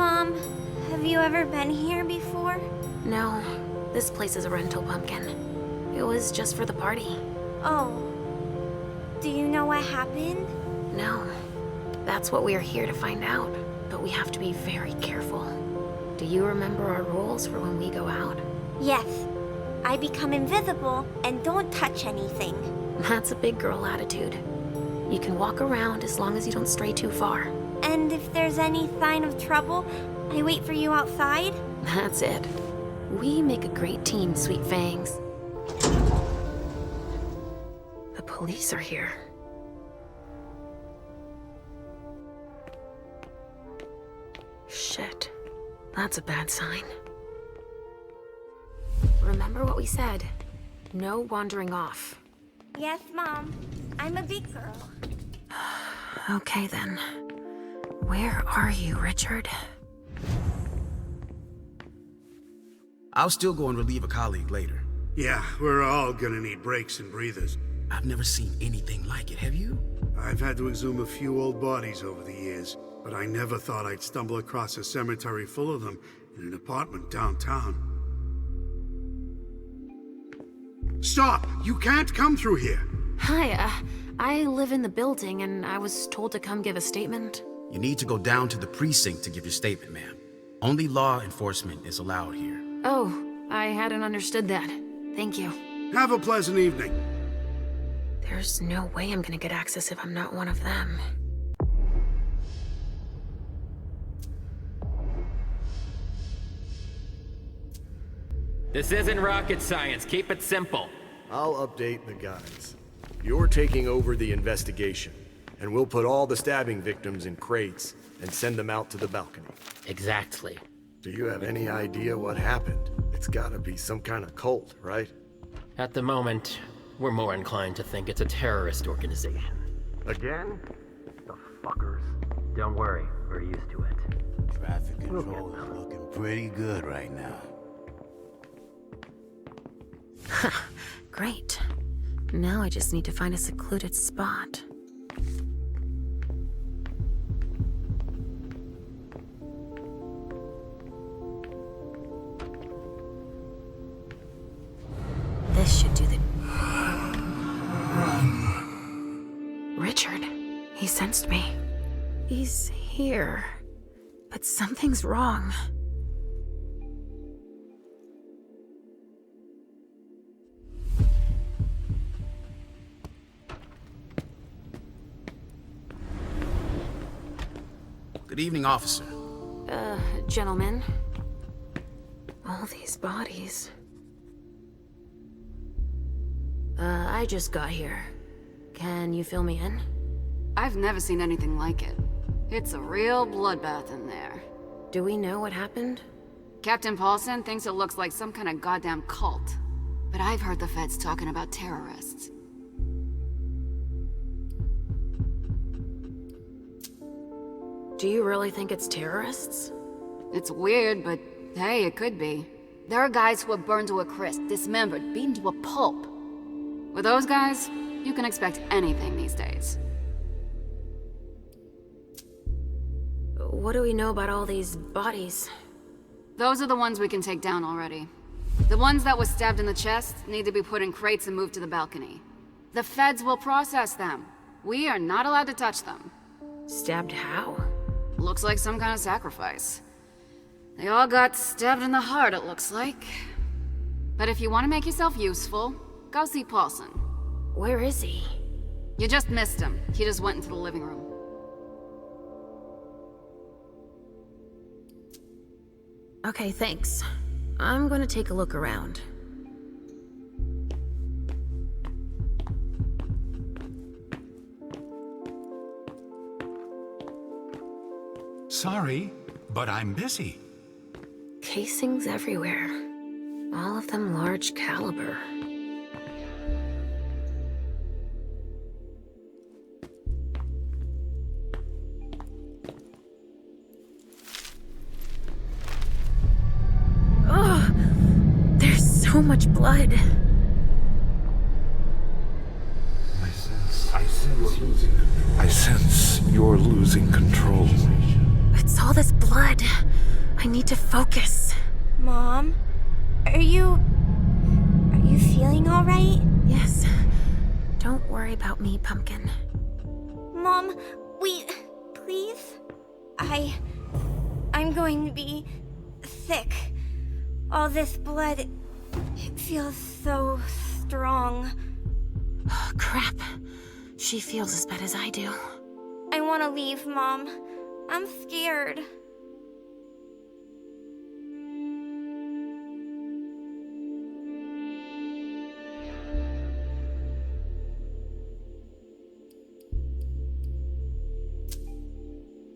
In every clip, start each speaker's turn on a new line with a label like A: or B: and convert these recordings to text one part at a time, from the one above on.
A: Mom, have you ever been here before?
B: No, this place is a rental pumpkin. It was just for the party.
A: Oh. Do you know what happened?
B: No. That's what we are here to find out. But we have to be very careful. Do you remember our rules for when we go out?
A: Yes. I become invisible and don't touch anything.
B: That's a big girl attitude. You can walk around as long as you don't stray too far.
A: And if there's any sign of trouble, I wait for you outside?
B: That's it. We make a great team, Sweet Fangs. The police are here. Shit. That's a bad sign. Remember what we said. No wandering off.
A: Yes, Mom. I'm a big girl.
B: Okay then. Where are you, Richard?
C: I'll still go and relieve a colleague later.
D: Yeah, we're all gonna need breaks and breathers.
C: I've never seen anything like it, have you?
D: I've had to exhume a few old bodies over the years, but I never thought I'd stumble across a cemetery full of them in an apartment downtown. Stop! You can't come through here!
B: Hi, I live in the building and I was told to come give a statement.
C: You need to go down to the precinct to give your statement, ma'am. Only law enforcement is allowed here.
B: Oh, I hadn't understood that. Thank you.
D: Have a pleasant evening.
B: There's no way I'm gonna get access if I'm not one of them.
E: This isn't rocket science. Keep it simple.
F: I'll update the guys. You're taking over the investigation, and we'll put all the stabbing victims in crates and send them out to the balcony.
E: Exactly.
F: Do you have any idea what happened? It's gotta be some kind of cult, right?
E: At the moment, we're more inclined to think it's a terrorist organization.
F: Again? The fuckers.
E: Don't worry, we're used to it.
G: Traffic control is looking pretty good right now.
B: Great. Now I just need to find a secluded spot. This should do the... Richard. He sensed me. He's here. But something's wrong.
C: Good evening, officer.
B: Gentlemen. All these bodies. I just got here. Can you fill me in?
H: I've never seen anything like it. It's a real bloodbath in there.
B: Do we know what happened?
H: Captain Paulson thinks it looks like some kind of goddamn cult. But I've heard the feds talking about terrorists.
B: Do you really think it's terrorists?
H: It's weird, but hey, it could be. There are guys who are burned to a crisp, dismembered, beaten to a pulp. With those guys, you can expect anything these days.
B: What do we know about all these bodies?
H: Those are the ones we can take down already. The ones that were stabbed in the chest need to be put in crates and moved to the balcony. The feds will process them. We are not allowed to touch them.
B: Stabbed how?
H: Looks like some kind of sacrifice. They all got stabbed in the heart, it looks like. But if you want to make yourself useful, go see Paulson.
B: Where is he?
H: You just missed him. He just went into the living room.
B: Okay, thanks. I'm gonna take a look around.
I: Sorry, but I'm busy.
B: Casings everywhere. All of them large caliber. Ugh! There's so much blood.
I: I sense you're losing control.
B: It's all this blood. I need to focus.
A: Mom, are you feeling all right?
B: Yes. Don't worry about me, Pumpkin.
A: Mom, please? I'm going to be sick. All this blood, it feels so strong.
B: Oh, crap. She feels as bad as I do.
A: I want to leave, Mom. I'm scared.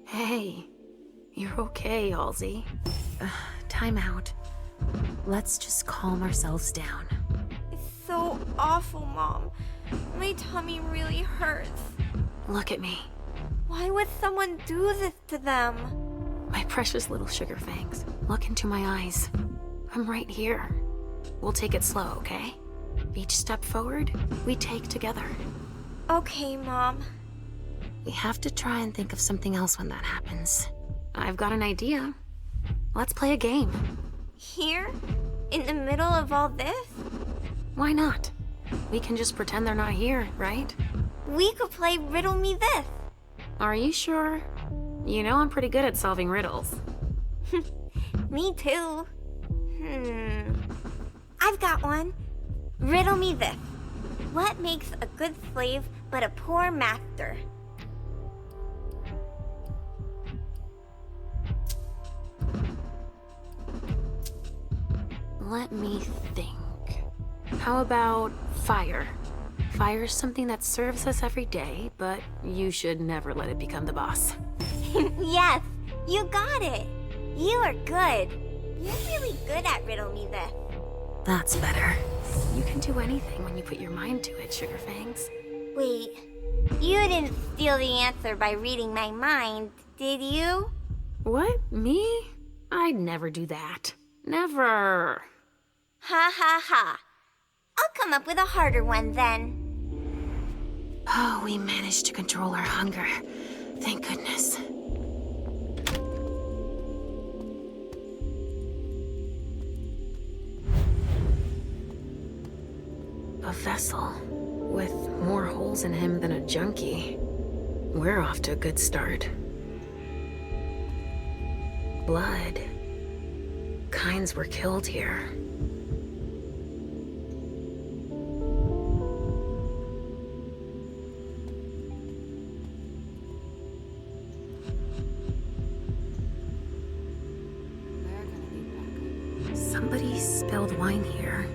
B: Hey, you're okay, Halsey. Time out. Let's just calm ourselves down.
A: It's so awful, Mom. My tummy really hurts.
B: Look at me.
A: Why would someone do this to them?
B: My precious little sugar fangs. Look into my eyes. I'm right here. We'll take it slow, okay? Each step forward, we take together.
A: Okay, Mom.
B: We have to try and think of something else when that happens. I've got an idea. Let's play a game.
A: Here? In the middle of all this?
B: Why not? We can just pretend they're not here, right?
A: We could play Riddle Me This.
B: Are you sure? You know I'm pretty good at solving riddles.
A: Me too. I've got one. Riddle me this. What makes a good slave but a poor master?
B: Let me think. How about fire? Fire's something that serves us every day, but you should never let it become the boss.
A: Yes, you got it. You are good. You're really good at Riddle Me This.
B: That's better. You can do anything when you put your mind to it, Sugar Fangs.
A: Wait, you didn't steal the answer by reading my mind, did you?
B: What? Me? I'd never do that. Never.
A: Ha ha ha. I'll come up with a harder one then.
B: Oh, we managed to control our hunger. Thank goodness. A vessel with more holes in him than a junkie. We're off to a good start. Blood. Kinds were killed here. Somebody spilled wine here.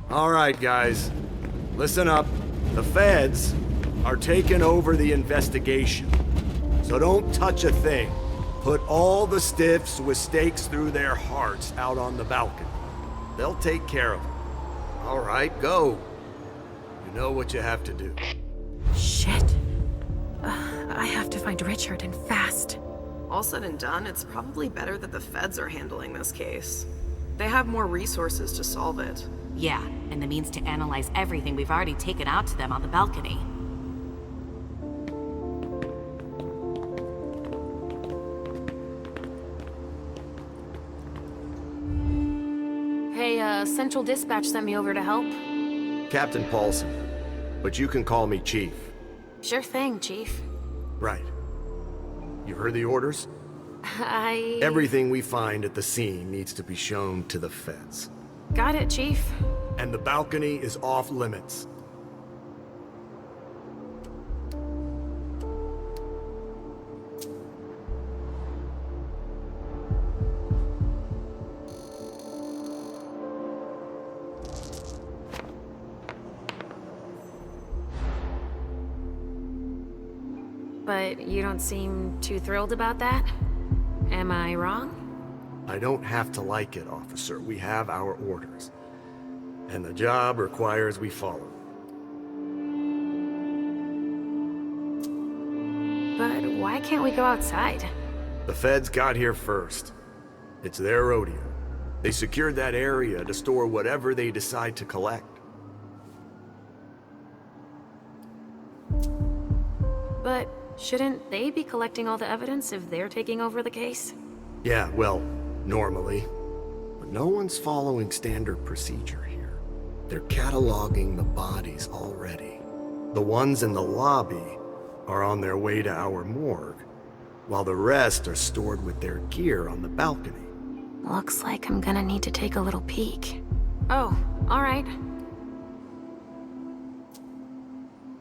F: All right, guys. Listen up. The feds are taking over the investigation. So don't touch a thing. Put all the stiffs with stakes through their hearts out on the balcony. They'll take care of them. All right, go. You know what you have to do.
B: Shit. I have to find Richard and fast.
I: All said and done, it's probably better that the feds are handling this case. They have more resources to solve it.
J: Yeah, and the means to analyze everything we've already taken out to them on the balcony.
B: Hey, Central Dispatch sent me over to help.
F: Captain Paulson, but you can call me Chief.
B: Sure thing, Chief.
F: Right. You heard the orders? Everything we find at the scene needs to be shown to the feds.
B: Got it, Chief.
F: And the balcony is off limits.
B: But you don't seem too thrilled about that? Am I wrong?
F: I don't have to like it, officer. We have our orders. And the job requires we follow.
B: why can't we go outside?
F: The feds got here first. It's their rodeo. They secured that area to store whatever they decide to collect.
B: But shouldn't they be collecting all the evidence if they're taking over the case?
F: Yeah, well, normally. But no one's following standard procedure here. They're cataloging the bodies already. The ones in the lobby are on their way to our morgue, while the rest are stored with their gear on the balcony.
B: Looks like I'm gonna need to take a little peek. Oh, alright.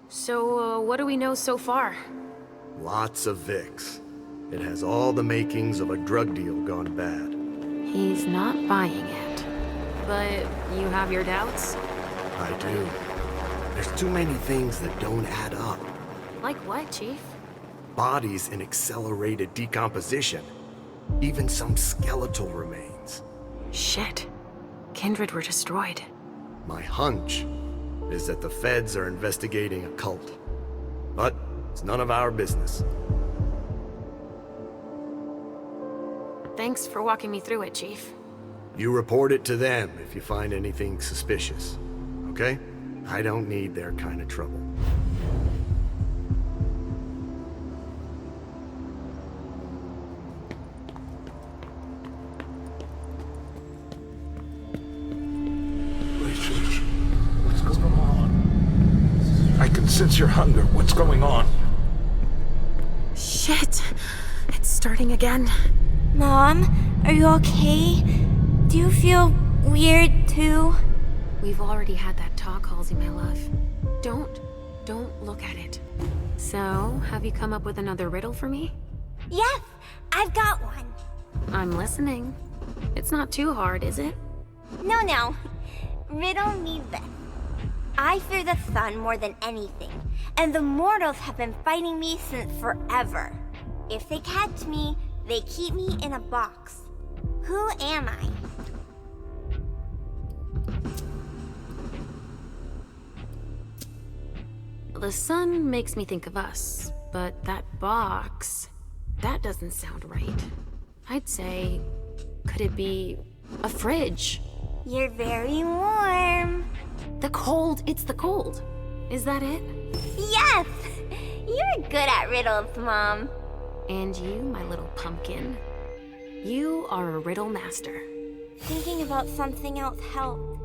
B: So, what do we know so far?
F: Lots of Vicks. It has all the makings of a drug deal gone bad.
B: He's not buying it. But you have your doubts?
F: I do. There's too many things that don't add up.
B: Like what, Chief?
F: Bodies in accelerated decomposition. Even some skeletal remains.
B: Shit. Kindred were destroyed.
F: My hunch is that the feds are investigating a cult. But it's none of our business.
B: Thanks for walking me through it, Chief.
F: You report it to them if you find anything suspicious. Okay? I don't need their kind of trouble.
K: Richard, what's going on? I can sense your hunger. What's going on?
B: Shit! It's starting again.
A: Mom, are you okay? Do you feel weird too?
B: We've already had that talk, Halsey, my love. Don't look at it. So, have you come up with another riddle for me?
A: Yes, I've got one.
B: I'm listening. It's not too hard, is it?
A: No. Riddle me this. I fear the sun more than anything, and the mortals have been fighting me since forever. If they catch me, they keep me in a box. Who am I?
B: The sun makes me think of us, but that box, that doesn't sound right. I'd say, could it be a fridge?
A: You're very warm.
B: The cold, it's the cold. Is that it?
A: Yes! You're good at riddles, Mom.
B: And you, my little pumpkin, you are a riddle master.
A: Thinking about something else helped.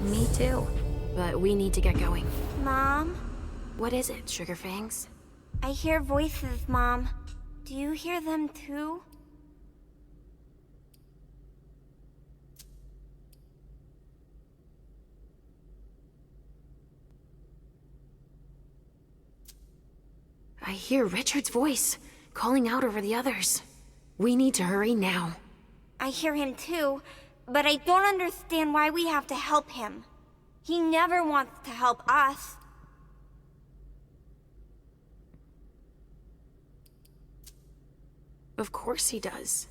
B: Me too. But we need to get going.
A: Mom?
B: What is it, Sugarfangs?
A: I hear voices, Mom. Do you hear them too?
B: I hear Richard's voice, calling out over the others. We need to hurry now.
A: I hear him too, but I don't understand why we have to help him. He never wants to help us.
B: Of course he does.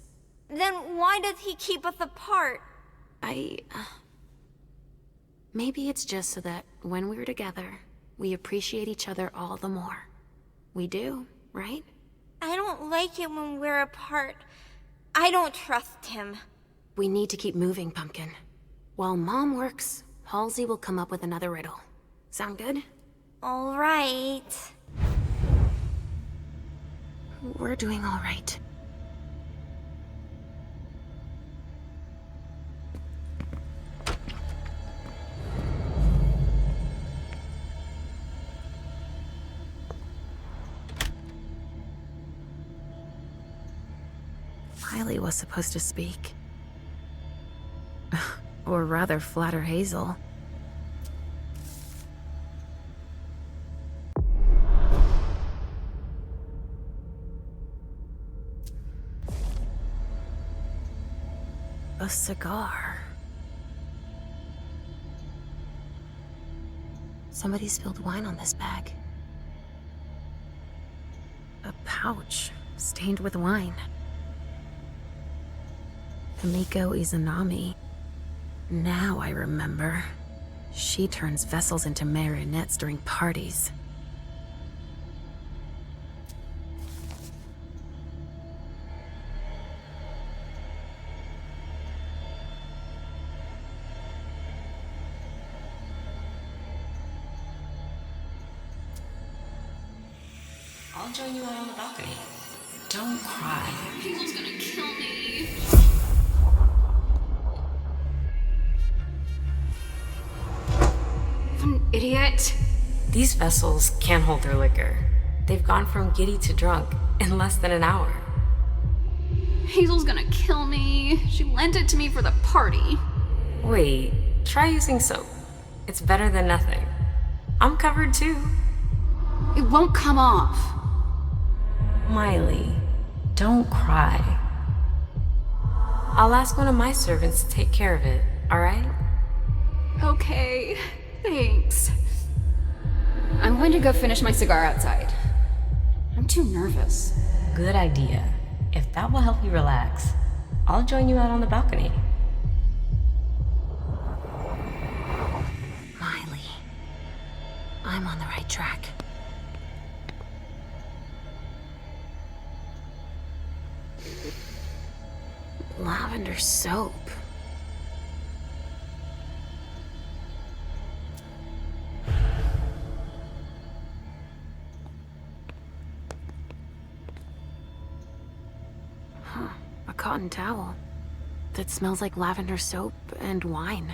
A: Then why does he keep us apart?
B: Maybe it's just so that when we're together, we appreciate each other all the more. We do, right?
A: I don't like it when we're apart. I don't trust him.
B: We need to keep moving, Pumpkin. While Mom works, Halsey will come up with another riddle. Sound good?
A: All right.
B: We're doing all right. Riley was supposed to speak. Or rather, flatter Hazel. A cigar. Somebody spilled wine on this bag. A pouch stained with wine. Kamiko Izanami. Now I remember. She turns vessels into marionettes during parties.
J: I'll join you out on the balcony. Don't cry.
H: Hazel's gonna kill me. I'm an idiot.
B: These vessels can't hold their liquor. They've gone from giddy to drunk in less than an hour.
H: Hazel's gonna kill me. She lent it to me for the party.
B: Wait, try using soap. It's better than nothing. I'm covered too.
H: It won't come off.
B: Miley, don't cry. I'll ask one of my servants to take care of it, alright?
H: Okay, thanks. I'm going to go finish my cigar outside. I'm too nervous.
B: Good idea. If that will help you relax, I'll join you out on the balcony. Miley, I'm on the right track. Lavender soap. Huh, a cotton towel that smells like lavender soap and wine.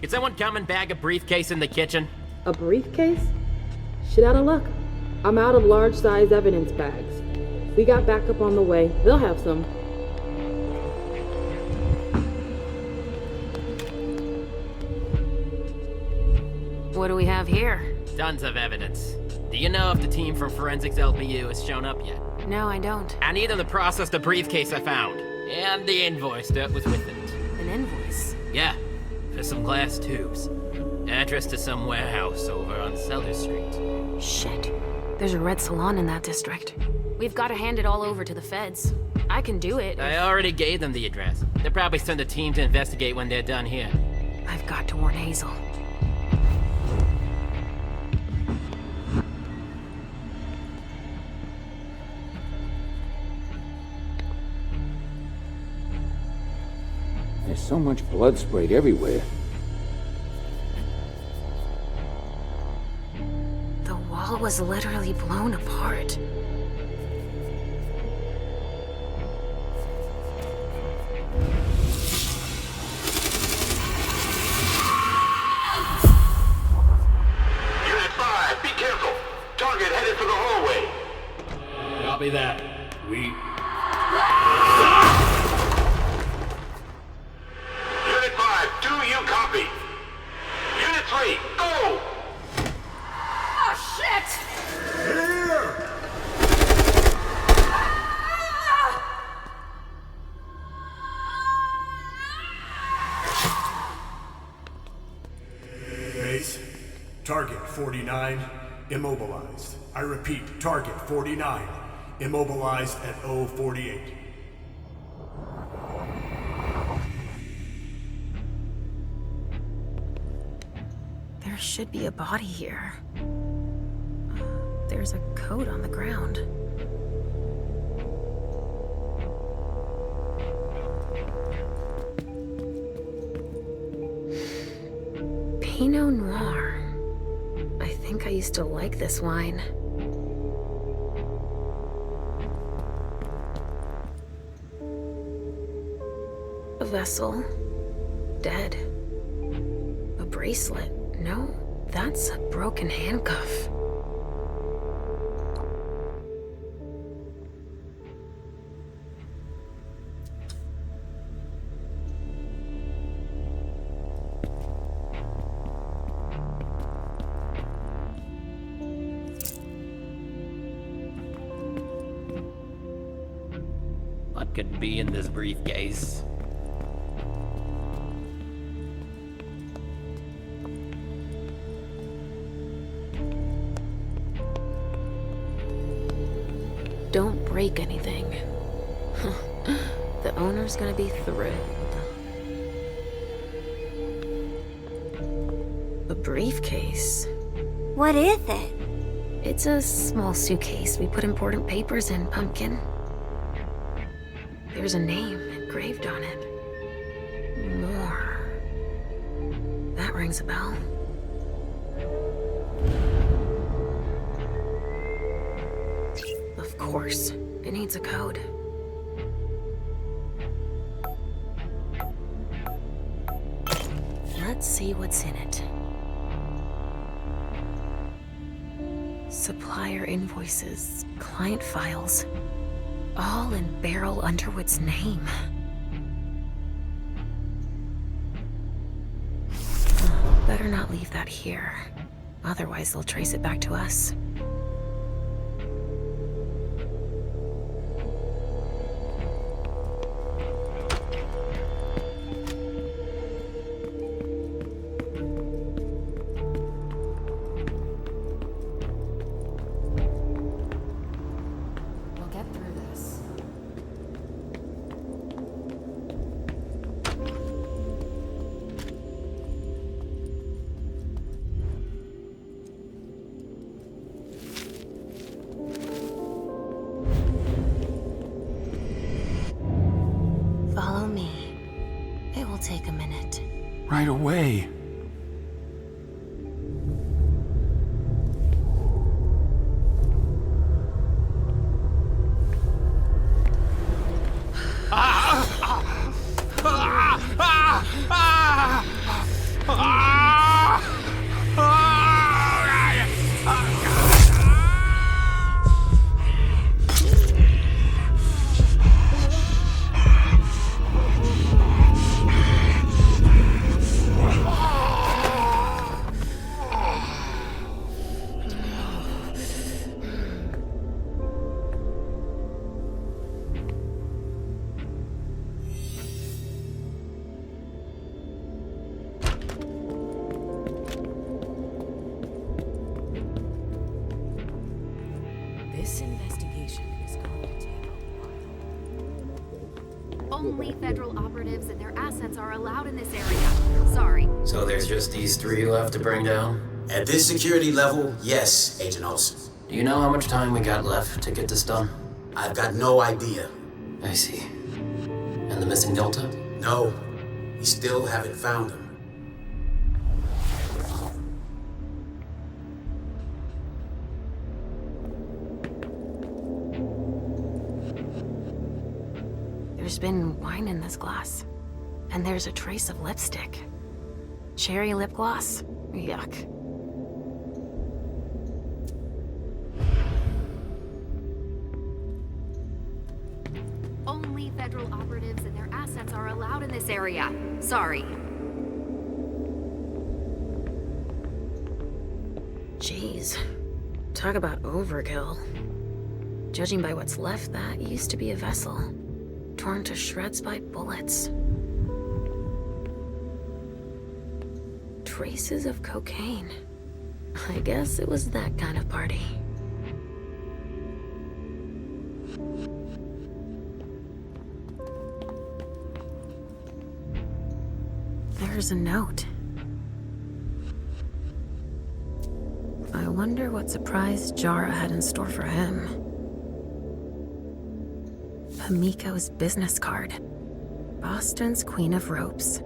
E: Can someone come and bag a briefcase in the kitchen?
L: A briefcase? Shit out of luck. I'm out of large-size evidence bags. We got backup on the way. They'll have some.
B: What do we have here?
E: Tons of evidence. Do you know if the team from Forensics LPU has shown up yet?
B: No, I don't.
E: I need them to process the briefcase I found. And the invoice that was with it.
B: An invoice?
E: Yeah, for some glass tubes. Address to some warehouse over on Cellar Street.
B: Shit. There's a red salon in that district. We've got to hand it all over to the feds. I can do it.
E: I already gave them the address. They'll probably send a team to investigate when they're done here.
B: I've got to warn Hazel.
K: There's so much blood sprayed everywhere.
B: The wall was literally blown apart.
M: Unit 5, be careful. Target headed for the hallway.
E: Copy that. We...
M: Unit 5, do you copy? Unit 3, go!
H: Oh, shit!
F: Here!
N: Base, target 49, immobilized. I repeat, target 49, immobilized at 048.
B: There should be a body here. There's a coat on the ground. Pinot Noir. I think I used to like this wine. A vessel. Dead. A bracelet. No, that's a broken handcuff.
E: What could be in this briefcase?
B: Don't break anything. The owner's gonna be thrilled. A briefcase.
A: What is it?
B: It's a small suitcase. We put important papers in, Pumpkin. There's a name engraved on it. More. rings a bell. Of course, it needs a code. Let's see what's in it. Supplier invoices, client files, all in Beryl Underwood's name. Better not leave that here. Otherwise, they'll trace it back to us.
H: We'll get through this.
B: Follow me. It will take a minute.
K: Right away.
J: This investigation is going to take a while.
H: Only federal operatives and their assets are allowed in this area. Sorry.
E: So there's just these three left to bring down?
C: At this security level, yes, Agent Olsen.
E: Do you know how much time we got left to get this done?
C: I've got no idea.
E: I see. And the missing Delta?
C: No, we still haven't found him.
B: There's been wine in this glass. And there's a trace of lipstick. Cherry lip gloss? Yuck.
H: Only federal operatives and their assets are allowed in this area. Sorry.
B: Jeez. Talk about overkill. Judging by what's left, that used to be a vessel. Torn to shreds by bullets. Traces of cocaine. I guess it was that kind of party. There's a note. I wonder what surprise Jara had in store for him. Hamiko's business card. Boston's Queen of Ropes.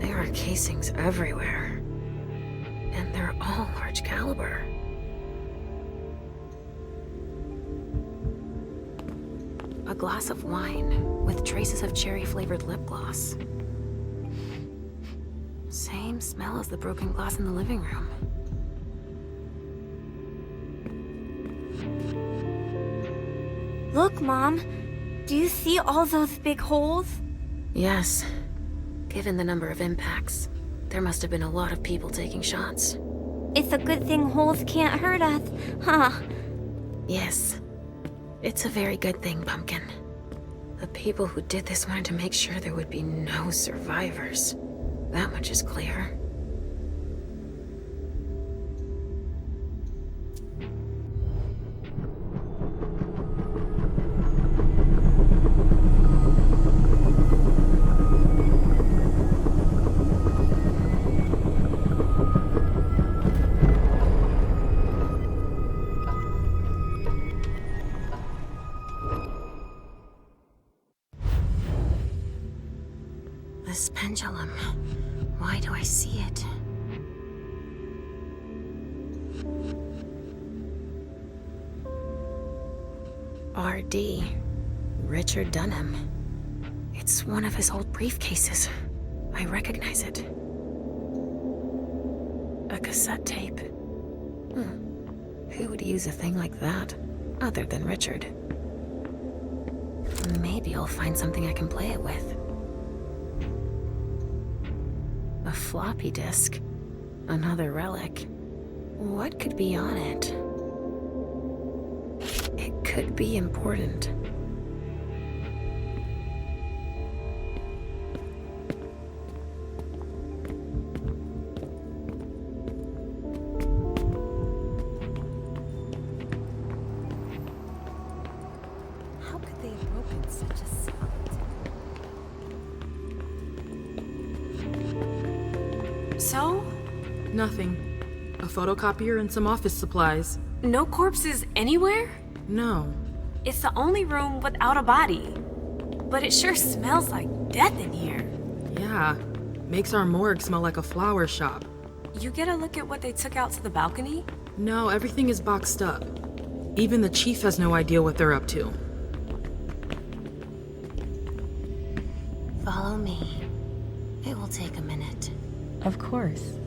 B: There are casings everywhere. And they're all large caliber. A glass of wine with traces of cherry-flavored lip gloss. Same smell as the broken glass in the living room.
A: Look, Mom. Do you see all those big holes?
B: Yes. Given the number of impacts, there must have been a lot of people taking shots.
A: It's a good thing holes can't hurt us, huh?
B: Yes. It's a very good thing, Pumpkin. The people who did this wanted to make sure there would be no survivors. That much is clear. R.D. Richard Dunham. It's one of his old briefcases. I recognize it. A cassette tape. Who would use a thing like that, other than Richard? Maybe I'll find something I can play it with. A floppy disk. Another relic. What could be on it? It could be important.
J: How could they have broken such a spot?
B: So?
L: Nothing. A photocopier and some office supplies.
B: No corpses anywhere?
L: No.
B: It's the only room without a body. But it sure smells like death in here.
L: Yeah. Makes our morgue smell like a flower shop.
B: You get a look at what they took out to the balcony?
L: No, everything is boxed up. Even the chief has no idea what they're up to.
B: Follow me. It will take a minute.
J: Of course.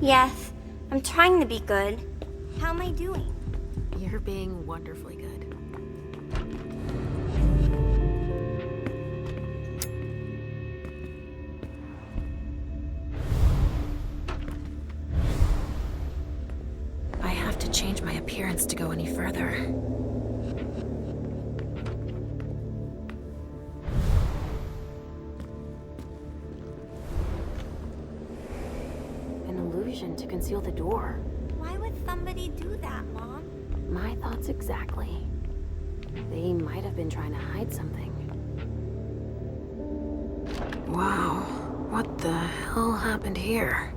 A: Yes, I'm trying to be good. How am I doing?
B: You're being wonderfully good. I have to change my appearance to go any further. To conceal the door.
A: Why would somebody do that, Mom?
B: My thoughts exactly. They might have been trying to hide something. Wow, what the hell happened here?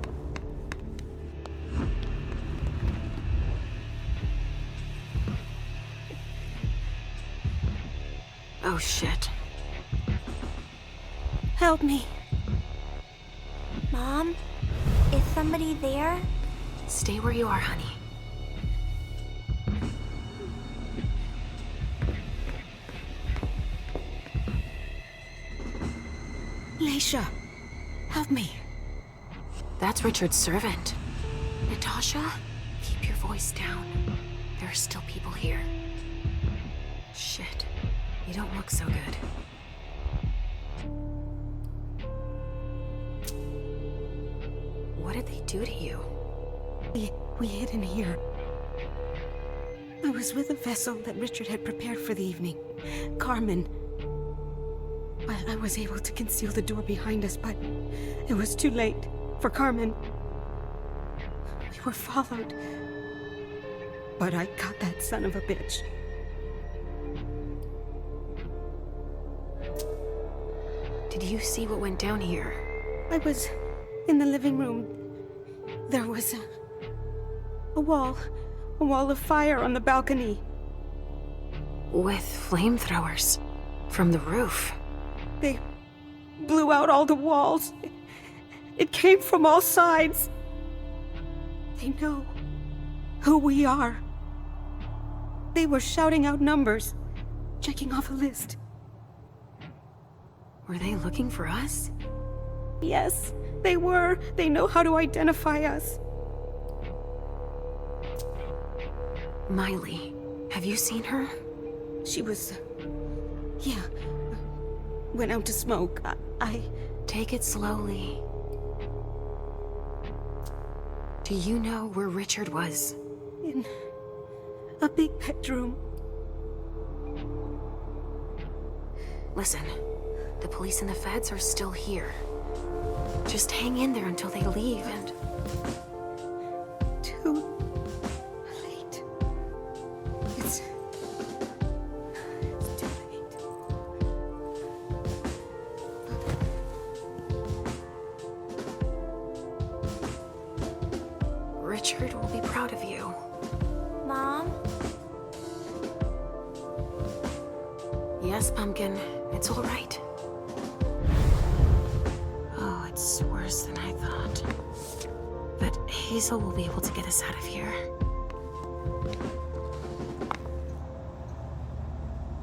B: Oh shit.
A: Help me. Mom? Is somebody there?
B: Stay where you are, honey.
J: Leisha, help me.
B: That's Richard's servant. Natasha, keep your voice down. There are still people here. Shit, you don't look so good. What did they do to you?
J: We hid in here. I was with a vessel that Richard had prepared for the evening. Carmen. I was able to conceal the door behind us, but it was too late for Carmen. We were followed. But I got that son of a bitch.
B: Did you see what went down here?
J: I was in the living room. There was a wall of fire on the balcony.
B: With flamethrowers from the roof.
J: They blew out all the walls. It came from all sides. They know who we are. They were shouting out numbers, checking off a list.
B: Were they looking for us?
J: Yes, they were. They know how to identify us.
B: Miley, have you seen her?
J: She was... yeah. Went out to smoke. I...
B: Take it slowly. Do you know where Richard was?
J: In a big bedroom.
B: Listen, the police and the feds are still here. Just hang in there until they leave and...
J: Too late. It's too late.
B: Richard will be proud of you.
A: Mom?
B: Yes, Pumpkin. It's all right. Oh, it's worse than I thought. But Hazel will be able to get us out of here.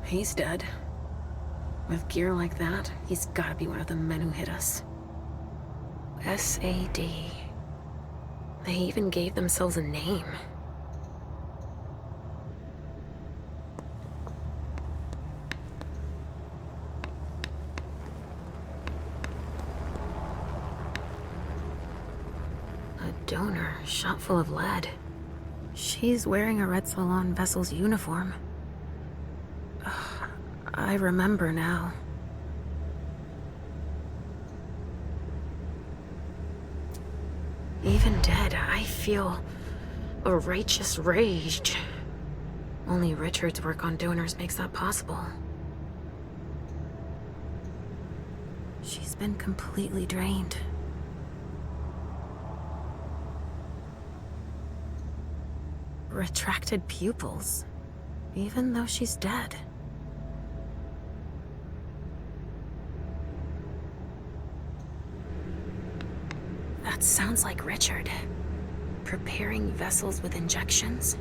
B: He's dead. With gear like that, he's gotta be one of the men who hit us. SAD. They even gave themselves a name. Donor, shot full of lead. She's wearing a Red Salon vessel's uniform. Ugh, I remember now. Even dead, I feel a righteous rage. Only Richard's work on donors makes that possible. She's been completely drained. Retracted pupils, even though she's dead. That sounds like Richard. Preparing vessels with injections?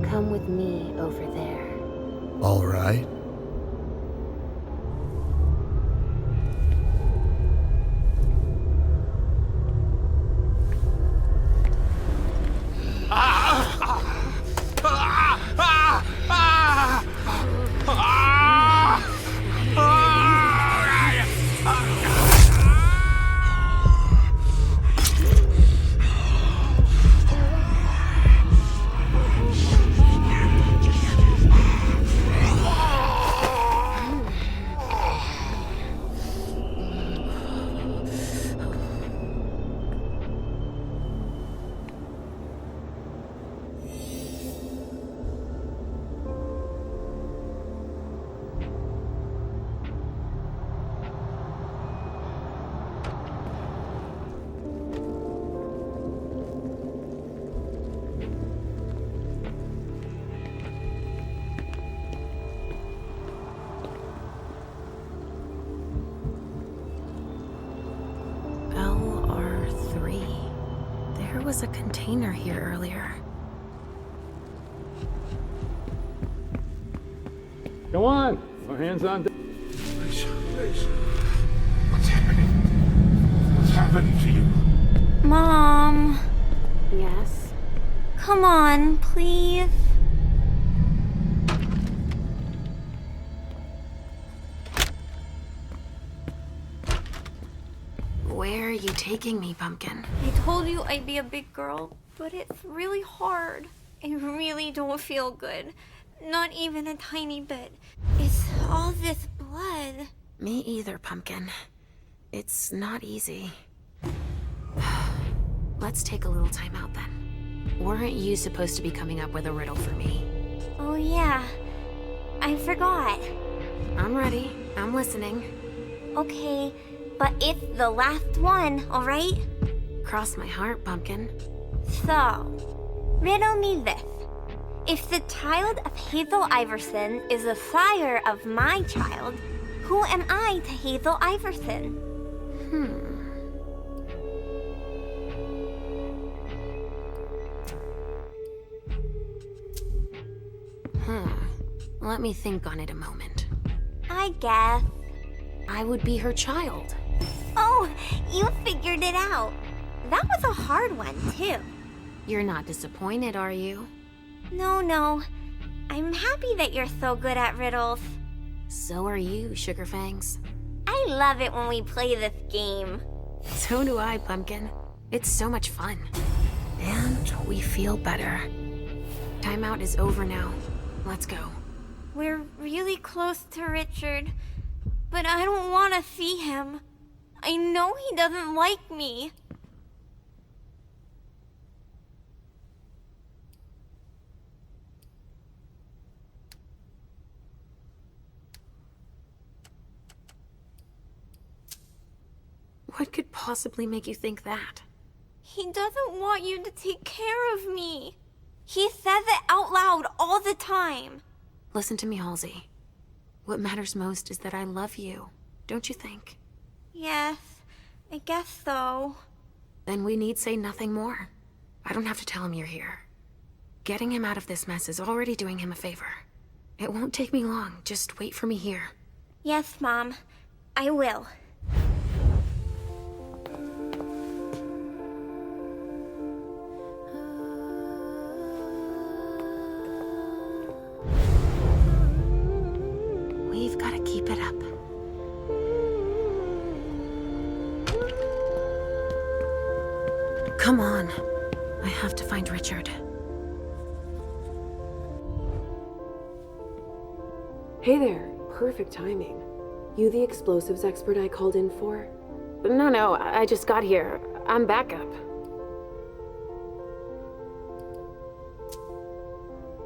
A: Come with me over there.
G: All right. There was a container here earlier.
K: Go on. No hands on deck.
M: Please. What's happening? What's happening to you?
A: Mom.
B: Yes?
A: Come on, please.
B: Where are you taking me, Pumpkin?
A: I told you I'd be a big girl, but it's really hard. I really don't feel good. Not even a tiny bit. It's all this blood.
B: Me either, Pumpkin. It's not easy. Let's take a little time out then. Weren't you supposed to be coming up with a riddle for me?
A: Oh yeah, I forgot.
B: I'm ready. I'm listening.
A: Okay, but it's the last one, alright?
B: Cross my heart, Pumpkin.
A: So, riddle me this. If the child of Hazel Iverson is the sire of my child, who am I to Hazel Iverson?
B: Let me think on it a moment.
A: I guess.
B: I would be her child.
A: Oh, you figured it out. That was a hard one, too.
B: You're not disappointed, are you?
A: No. I'm happy that you're so good at riddles.
B: So are you, Sugarfangs.
A: I love it when we play this game.
B: So do I, Pumpkin. It's so much fun. And we feel better. Timeout is over now. Let's go.
A: We're really close to Richard, but I don't want to see him. I know he doesn't like me.
B: What could possibly make you think that?
A: He doesn't want you to take care of me. He says it out loud all the time.
B: Listen to me, Halsey. What matters most is that I love you, don't you think?
A: Yes, I guess so.
B: Then we need say nothing more. I don't have to tell him you're here. Getting him out of this mess is already doing him a favor. It won't take me long. Just wait for me here.
A: Yes, Mom. I will.
B: We've got to keep it up. Come on. I have to find Richard.
L: Hey there. Perfect timing. You the explosives expert I called in for?
B: No, I just got here. I'm backup.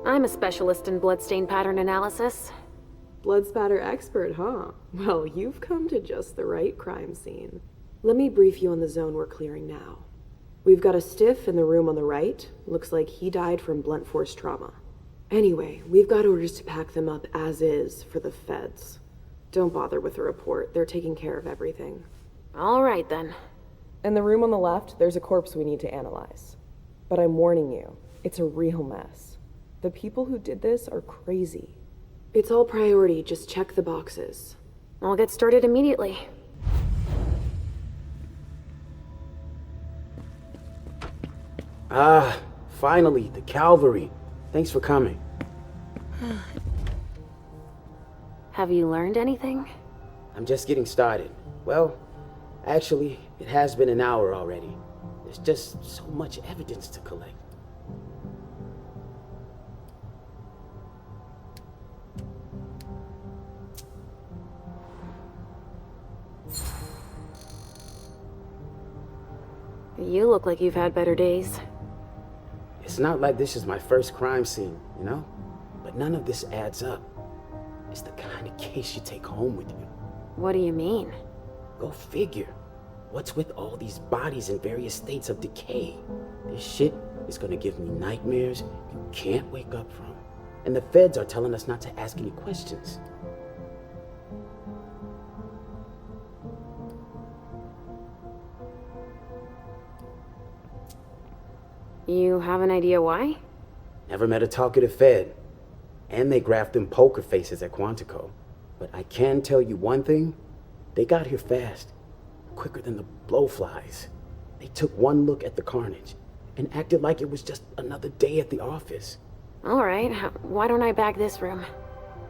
B: I'm a specialist in bloodstain pattern analysis.
L: Blood spatter expert, huh? Well, you've come to just the right crime scene. Let me brief you on the zone we're clearing now. We've got a stiff in the room on the right. Looks like he died from blunt force trauma. Anyway, we've got orders to pack them up as is for the feds. Don't bother with the report. They're taking care of everything.
B: All right, then.
L: In the room on the left, there's a corpse we need to analyze. But I'm warning you, it's a real mess. The people who did this are crazy. It's all priority, just check the boxes.
B: I'll get started immediately.
C: Ah, finally, the cavalry. Thanks for coming.
B: Have you learned anything?
C: I'm just getting started. Well, actually, it has been an hour already. There's just so much evidence to collect.
B: You look like you've had better days.
C: It's not like this is my first crime scene, you know? But none of this adds up. It's the kind of case you take home with you.
B: What do you mean?
C: Go figure. What's with all these bodies in various states of decay? This shit is gonna give me nightmares you can't wake up from. And the feds are telling us not to ask any questions.
B: You have an idea why?
C: Never met a talkative Fed. And they graphed them poker faces at Quantico. But I can tell you one thing. They got here fast. Quicker than the blowflies. They took one look at the carnage and acted like it was just another day at the office.
B: All right, why don't I bag this room?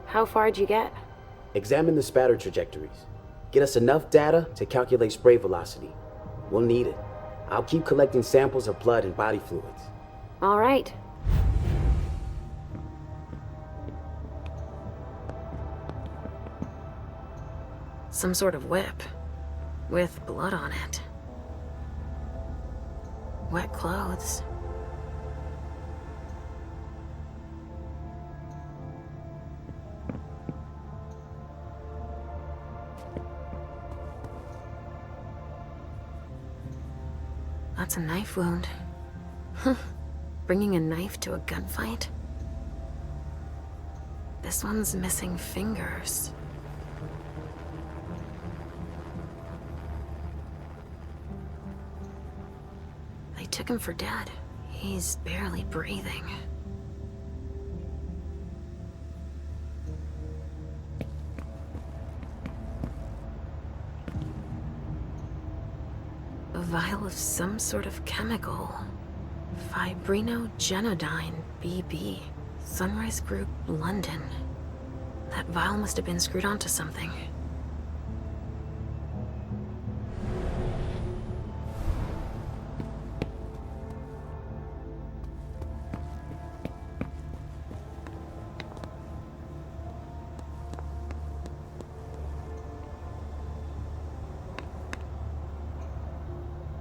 B: How far'd you get?
C: Examine the spatter trajectories. Get us enough data to calculate spray velocity. We'll need it. I'll keep collecting samples of blood and body fluids.
B: All right. Some sort of whip. With blood on it. Wet clothes. That's a knife wound. Huh. Bringing a knife to a gunfight? This one's missing fingers. They took him for dead. He's barely breathing. A vial of some sort of chemical. Fibrinogenodine, BB. Sunrise Group, London. That vial must have been screwed onto something.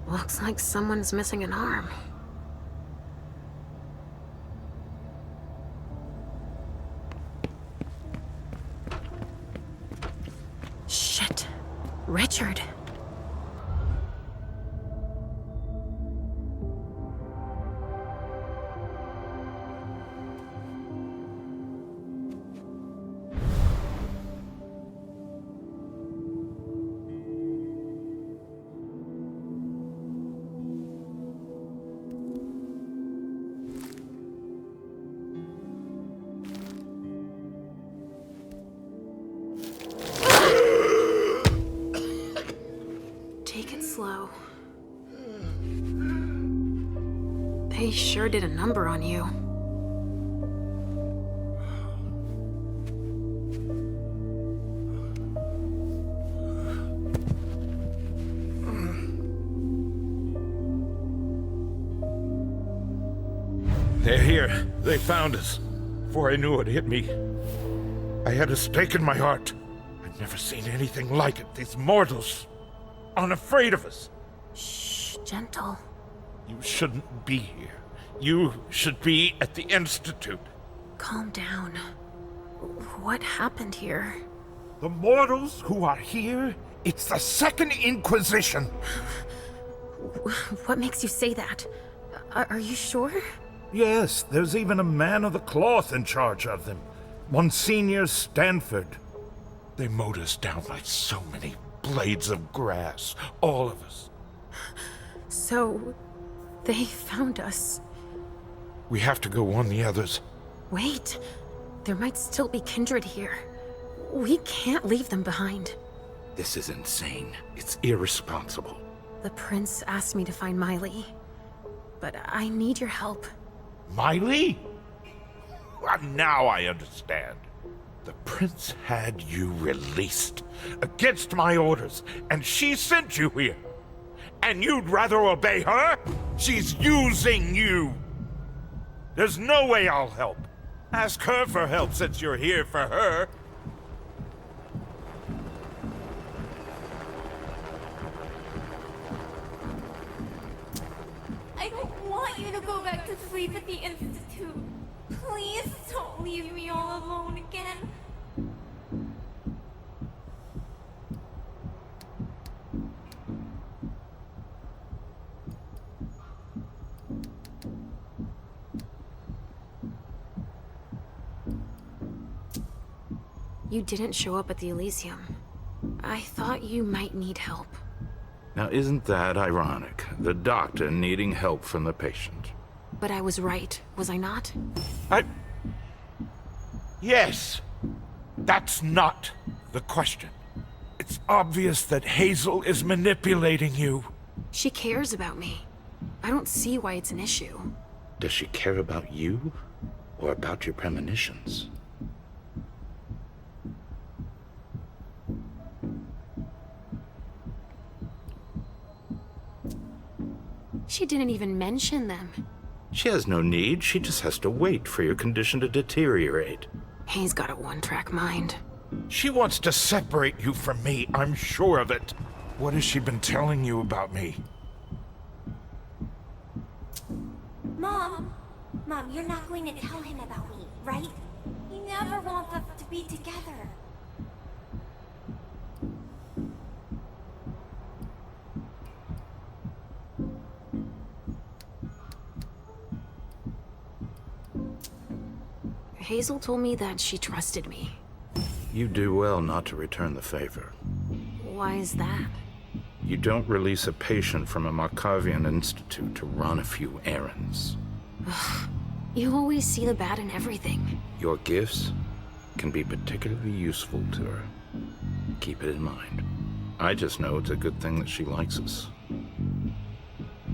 B: Looks like someone's missing an arm. Shit. Richard. Take it slow. They sure did a number on you.
K: They're here. They found us. Before I knew it hit me, I had a stake in my heart. I've never seen anything like it. These mortals aren't afraid of us.
B: Shh, gentle.
K: You shouldn't be here. You should be at the Institute.
B: Calm down. What happened here?
K: The mortals who are here, it's the Second Inquisition.
B: What makes you say that? Are you sure?
K: Yes, there's even a man of the cloth in charge of them. Monsignor Stanford. They mowed us down like so many blades of grass. All of us.
B: So, they found us.
K: We have to go warn the others.
B: Wait. There might still be kindred here. We can't leave them behind.
K: This is insane. It's irresponsible.
B: The prince asked me to find Miley. But I need your help.
K: Miley? Well, now I understand. The prince had you released against my orders, and she sent you here. And you'd rather obey her? She's using you. There's no way I'll help. Ask her for help since you're here for her.
A: I don't want you to go back to sleep at the Institute. Please don't leave me all alone again.
B: You didn't show up at the Elysium. I thought you might need help.
K: Now, isn't that ironic? The doctor needing help from the patient.
B: But I was right, was I not?
K: Yes! That's not the question. It's obvious that Hazel is manipulating you.
B: She cares about me. I don't see why it's an issue.
K: Does she care about you? Or about your premonitions?
B: She didn't even mention them.
K: She has no need. She just has to wait for your condition to deteriorate.
B: He's got a one-track mind.
K: She wants to separate you from me. I'm sure of it. What has she been telling you about me?
A: Mom, you're not going to tell him about me, right? He never wants us to be together.
B: Hazel told me that she trusted me.
K: You do well not to return the favor.
B: Why is that?
K: You don't release a patient from a Markavian institute to run a few errands.
B: Ugh. You always see the bad in everything.
K: Your gifts can be particularly useful to her. Keep it in mind. I just know it's a good thing that she likes us.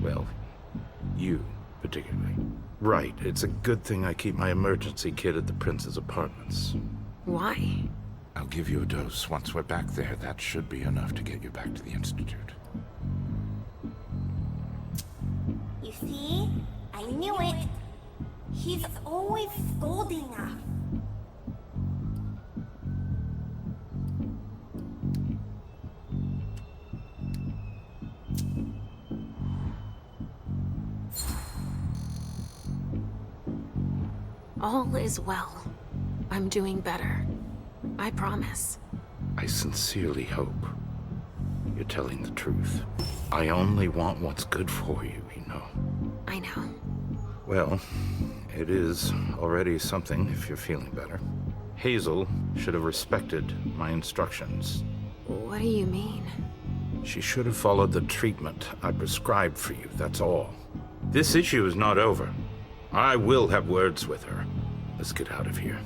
K: Well, you particularly. Right, it's a good thing I keep my emergency kit at the Prince's apartments.
B: Why?
K: I'll give you a dose. Once we're back there, that should be enough to get you back to the Institute.
A: You see? I knew it. He's always scolding us.
B: All is well. I'm doing better. I promise.
K: I sincerely hope you're telling the truth. I only want what's good for you, you know.
B: I know.
K: Well, it is already something if you're feeling better. Hazel should have respected my instructions.
B: What do you mean?
K: She should have followed the treatment I prescribed for you, that's all. This issue is not over. I will have words with her. Let's get out of here.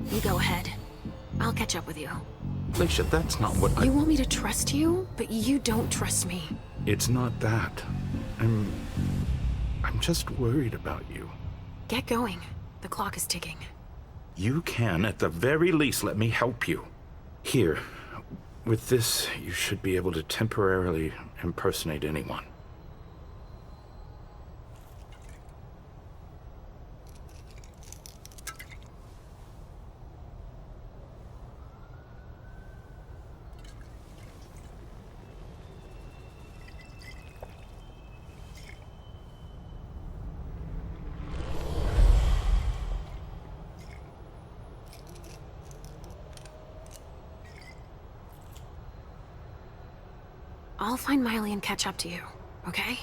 B: You go ahead. I'll catch up with you.
K: Alicia, that's not what
B: You want me to trust you, but you don't trust me.
K: It's not that. I'm just worried about you.
B: Get going. The clock is ticking.
K: You can, at the very least, let me help you. Here, with this, you should be able to temporarily impersonate anyone.
B: I'll find Miley and catch up to you, okay?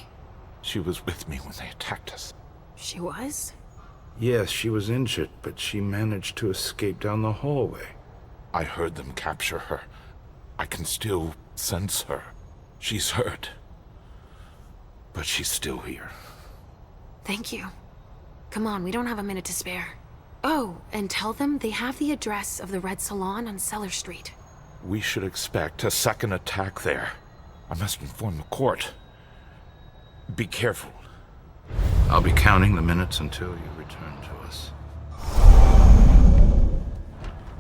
K: She was with me when they attacked us.
B: She was?
K: Yes, she was injured, but she managed to escape down the hallway. I heard them capture her. I can still sense her. She's hurt. But she's still here.
B: Thank you. Come on, we don't have a minute to spare. Oh, and tell them they have the address of the Red Salon on Cellar Street.
K: We should expect a second attack there. I must inform the court. Be careful. I'll be counting the minutes until you return to us.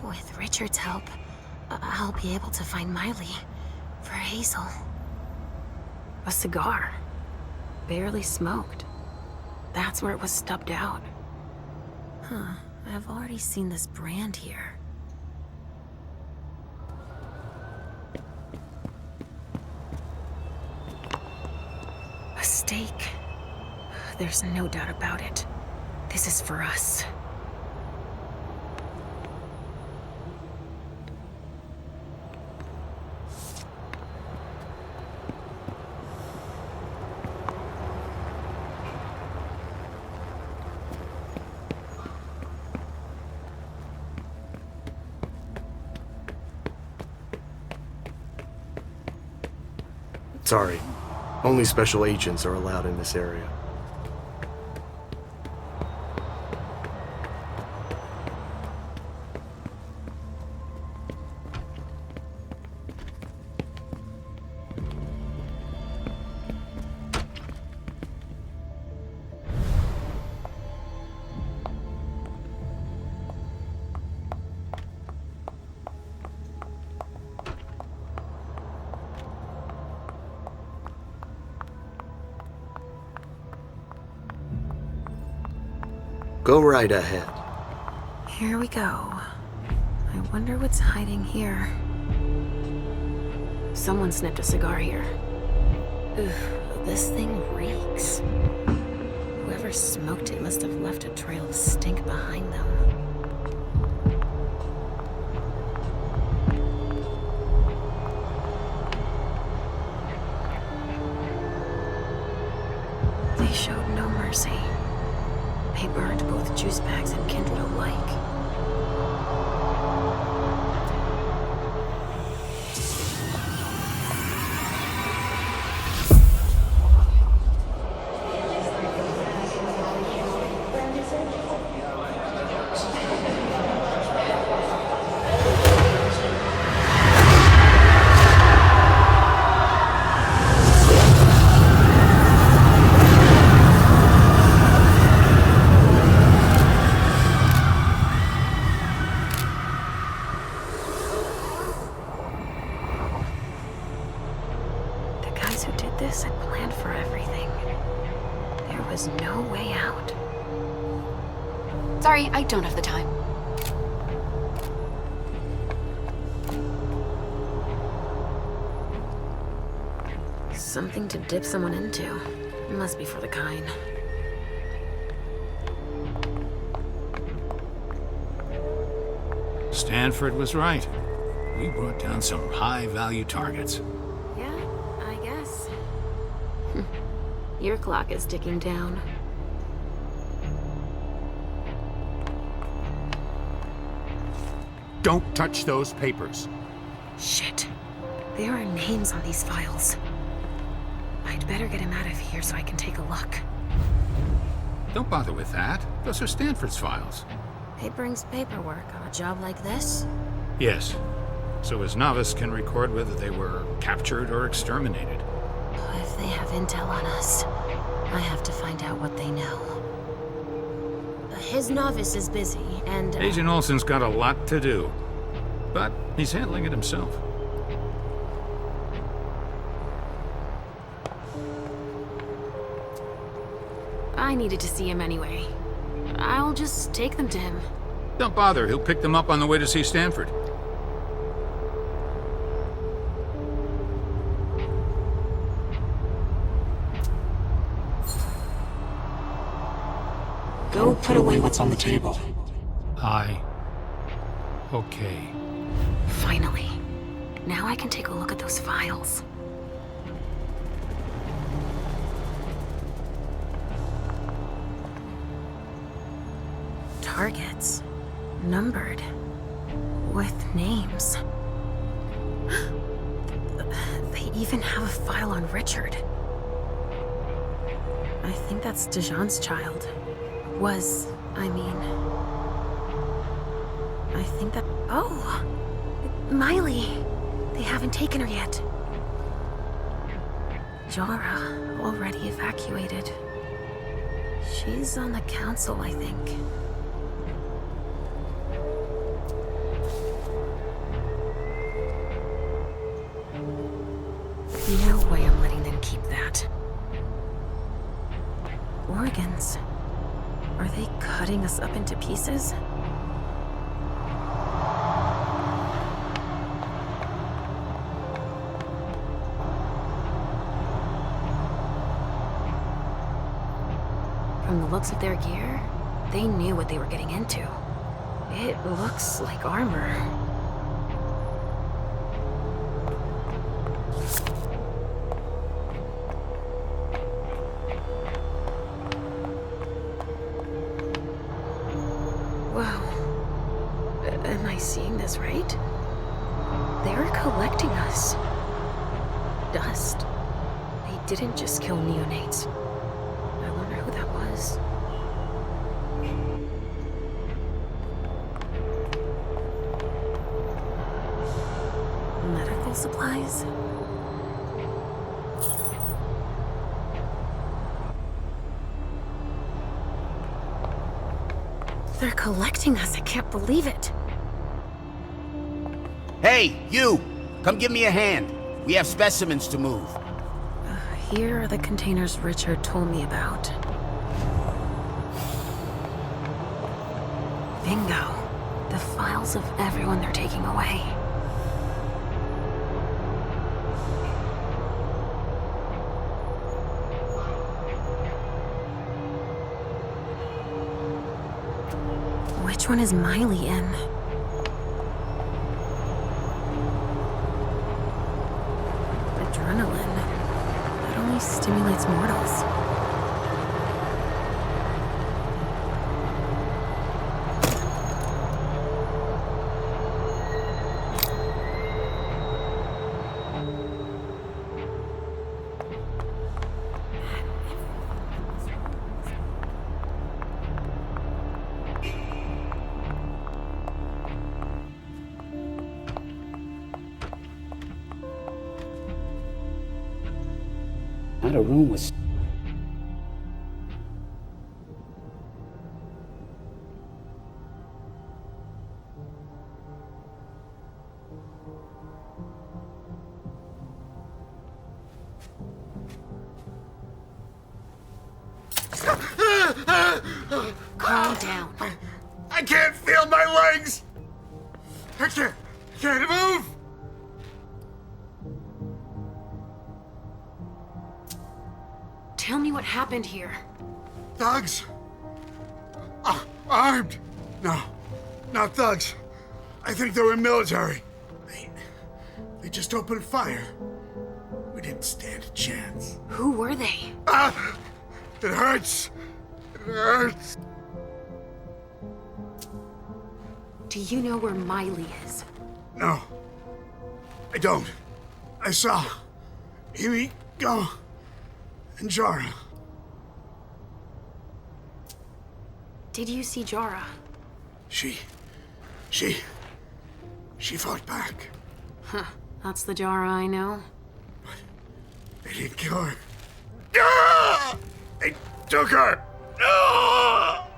B: With Richard's help, I'll be able to find Miley for Hazel. A cigar. Barely smoked. That's where it was stubbed out. Huh, I've already seen this brand here. A stake. There's no doubt about it. This is for us.
O: Sorry. Only special agents are allowed in this area. Go right ahead.
B: Here we go. I wonder what's hiding here. Someone snipped a cigar here. Ugh, this thing reeks. Whoever smoked it must have left a trail of stink behind them. They showed no mercy. They burned both juice bags and kindred alike. planned for everything. There was no way out.
H: Sorry, I don't have the time.
B: Something to dip someone into. Must be for the kind.
P: Stanford was right. We brought down some high-value targets.
B: Yeah, I guess. Your clock is ticking down.
P: Don't touch those papers.
B: Shit. There are names on these files. I'd better get him out of here so I can take a look.
P: Don't bother with that. Those are Stanford's files.
B: It brings paperwork on a job like this?
P: Yes. So his novice can record whether they were captured or exterminated.
B: If they have intel on us, I have to find out what they know. His novice is busy, and...
P: Agent Olsen's got a lot to do. But he's handling it himself.
B: I needed to see him anyway. I'll just take them to him.
P: Don't bother, he'll pick them up on the way to see Stanford.
Q: Go put away what's on the table.
P: Okay.
B: Finally. Now I can take a look at those files. Targets. Numbered. With names. They even have a file on Richard. I think that's Dijon's child. I think that... Oh! Miley! They haven't taken her yet. Jara, already evacuated. She's on the council, I think. No way I'm letting them keep that. Organs. Are they cutting us up into pieces? From the looks of their gear, they knew what they were getting into. It looks like armor. Am I seeing this right? They're collecting us. Dust. They didn't just kill neonates. I wonder who that was. Medical supplies? They're collecting us. I can't believe it.
C: Hey, you! Come give me a hand. We have specimens to move.
B: Here are the containers Richard told me about. Bingo. The files of everyone they're taking away. Which one is Miley in? Adrenaline. That only stimulates mortals.
C: Not a room was...
B: Calm down.
F: I can't feel my legs! I can't move!
B: Tell me what happened here.
D: Thugs? Armed? No, not thugs. I think they were military. They just opened fire. We didn't stand a chance.
B: Who were they?
D: It hurts. It hurts.
B: Do you know where Miley is?
D: No, I don't. I saw Amy go and Jara.
B: Did you see Jara?
D: She fought back.
B: Huh, that's the Jara I know.
D: They didn't kill her. Ah! They took her. Ah!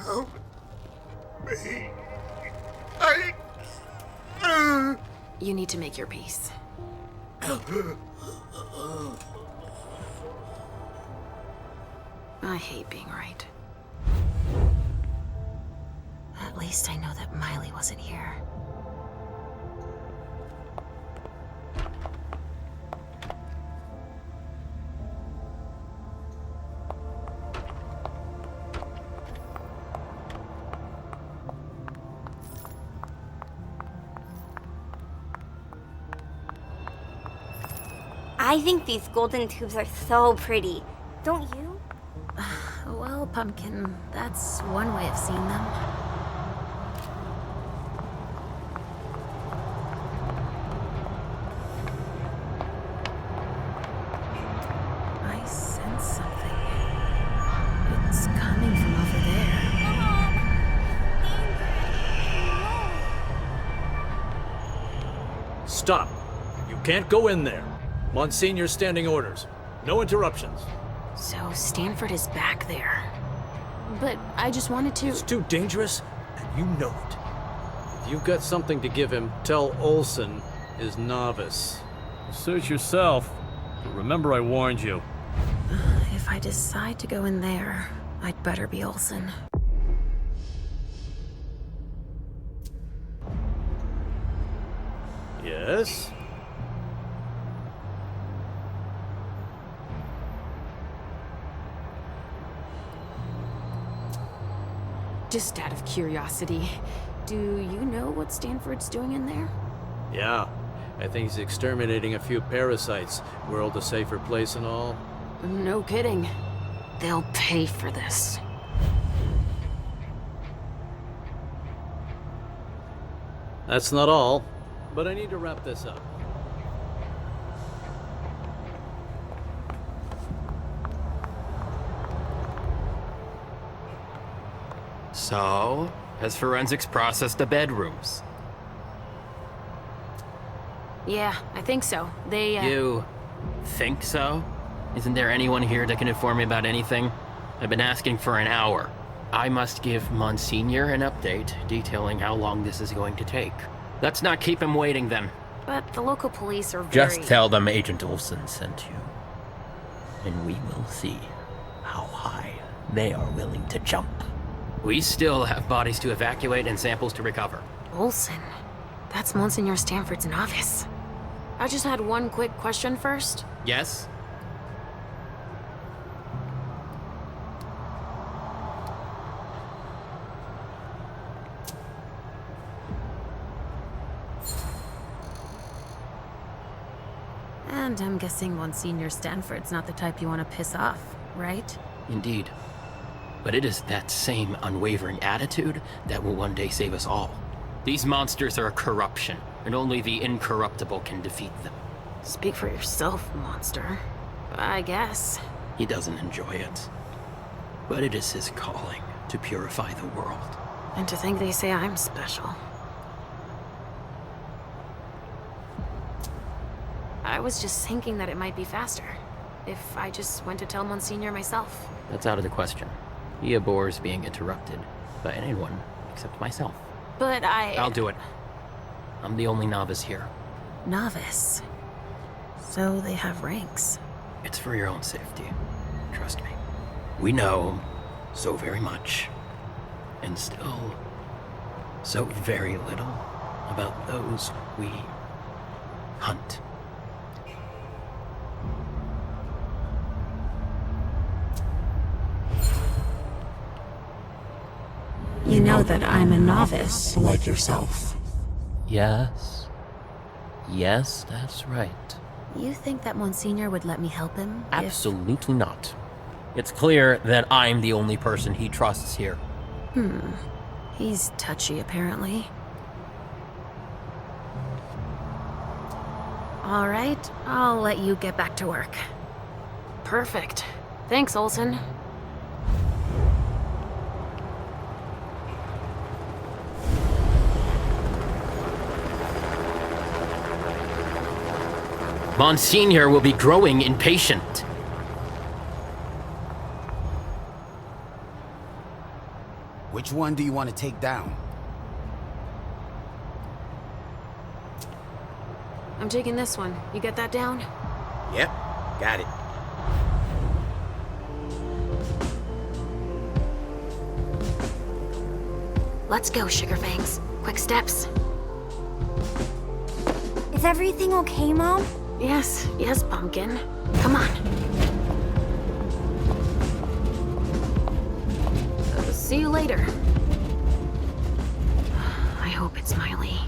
D: Help me.
B: You need to make your peace. I hate being right. At least I know that Miley wasn't here.
A: I think these golden tubes are so pretty. Don't you?
B: Well, Pumpkin, that's one way of seeing them. I sense something. It's coming from over there.
R: Stop. You can't go in there. Monsignor's standing orders. No interruptions.
B: So Stanford is back there. But I just wanted to...
R: It's too dangerous, and you know it. If you've got something to give him, tell Olsen is novice.
S: Suit yourself. But remember I warned you.
B: If I decide to go in there, I'd better be Olsen.
R: Yes?
B: Just out of curiosity, do you know what Stanford's doing in there?
R: Yeah. I think he's exterminating a few parasites. World a safer place and all.
B: No kidding. They'll pay for this.
R: That's not all, but I need to wrap this up.
E: So, has forensics processed the bedrooms?
B: Yeah, I think so. They,
E: You think so? Isn't there anyone here that can inform me about anything? I've been asking for an hour. I must give Monsignor an update detailing how long this is going to take. Let's not keep him waiting then.
B: But the local police are very...
E: Just tell them Agent Olsen sent you. And we will see how high they are willing to jump. We still have bodies to evacuate and samples to recover.
B: Olsen? That's Monsignor Stanford's novice. I just had one quick question first.
E: Yes?
B: And I'm guessing Monsignor Stanford's not the type you want to piss off, right?
E: Indeed. But it is that same unwavering attitude that will one day save us all. These monsters are a corruption, and only the incorruptible can defeat them.
B: Speak for yourself, monster. I guess.
E: He doesn't enjoy it. But it is his calling to purify the world.
B: And to think they say I'm special. I was just thinking that it might be faster if I just went to tell Monsignor myself.
E: That's out of the question. He abhors being interrupted by anyone except myself.
B: But
E: I'll do it. I'm the only novice here.
B: Novice? So they have ranks.
E: It's for your own safety. trust me. We know so very much, and still so very little about those we hunt.
J: You know that I'm a novice, like yourself.
E: Yes. Yes, that's right.
B: You think that Monsignor would let me help him?
E: Absolutely not. It's clear that I'm the only person he trusts here.
B: He's touchy, apparently. All right, I'll let you get back to work.
H: Perfect. Thanks, Olsen.
E: Monsignor will be growing impatient.
C: Which one do you want to take down?
B: I'm taking this one. You get that down?
C: Yep, got it.
B: Let's go, Sugarfangs. Quick steps.
A: Is everything okay, Mom?
B: Yes, Pumpkin. Come on. See you later. I hope it's Miley.